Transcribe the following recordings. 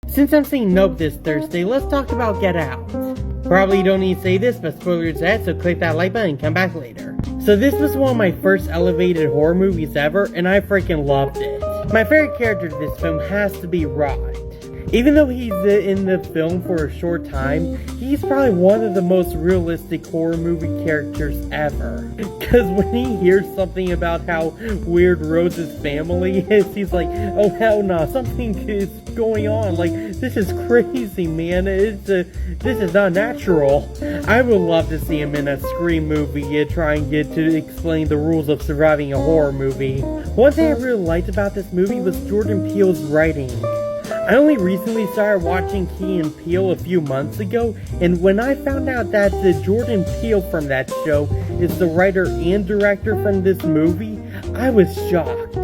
Since I'm saying Nope this Thursday, let's talk about Get Out. Probably don't need to say this, but spoilers ahead, so click that like button and come back later. So this was one of my first elevated horror movies ever, and I freaking loved it. My favorite character in this film has to be Rod. Even though he's in the film for a short time, he's probably one of the most realistic horror movie characters ever. Because when he hears something about how weird Rose's family is, he's like, oh hell no, something is going on. Like, this is crazy, man. This is not natural. I would love to see him in a Scream movie trying to explain the rules of surviving a horror movie. One thing I really liked about this movie was Jordan Peele's writing. I only recently started watching Key and Peele a few months ago, and when I found out that the Jordan Peele from that show is the writer and director from this movie, I was shocked.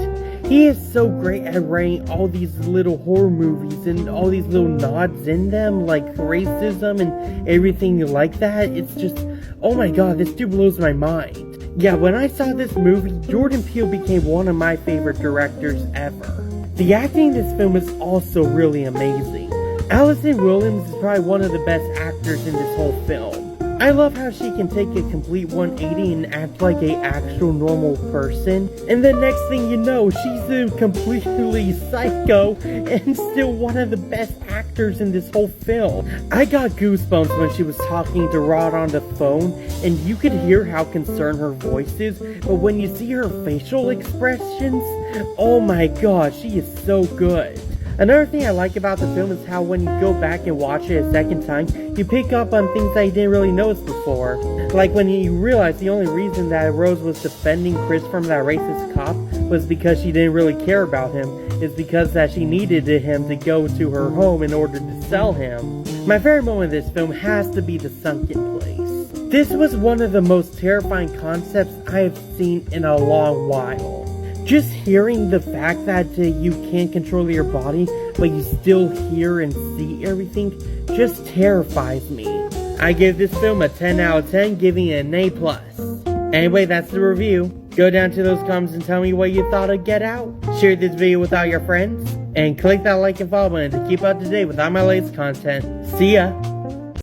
He is so great at writing all these little horror movies and all these little nods in them, like racism and everything like that. It's just, oh my god, this dude blows my mind. Yeah, when I saw this movie, Jordan Peele became one of my favorite directors ever. The acting in this film is also really amazing. Allison Williams is probably one of the best actors in this whole film. I love how she can take a complete 180 and act like an actual normal person. And the next thing you know, she's a completely psycho and still one of the best actors in this whole film. I got goosebumps when she was talking to Rod on the phone, and you could hear how concerned her voice is, but when you see her facial expressions, oh my god, she is so good. Another thing I like about the film is how when you go back and watch it a second time, you pick up on things that you didn't really notice before. Like when you realize the only reason that Rose was defending Chris from that racist cop was because she didn't really care about him, is because that she needed him to go to her home in order to sell him. My favorite moment of this film has to be the sunken place. This was one of the most terrifying concepts I have seen in a long while. Just hearing the fact that you can't control your body, but you still hear and see everything, just terrifies me. I give this film a 10 out of 10, giving it an A+. Anyway, that's the review. Go down to those comments and tell me what you thought of Get Out. Share this video with all your friends, and click that like and follow button to keep up to date with all my latest content. See ya!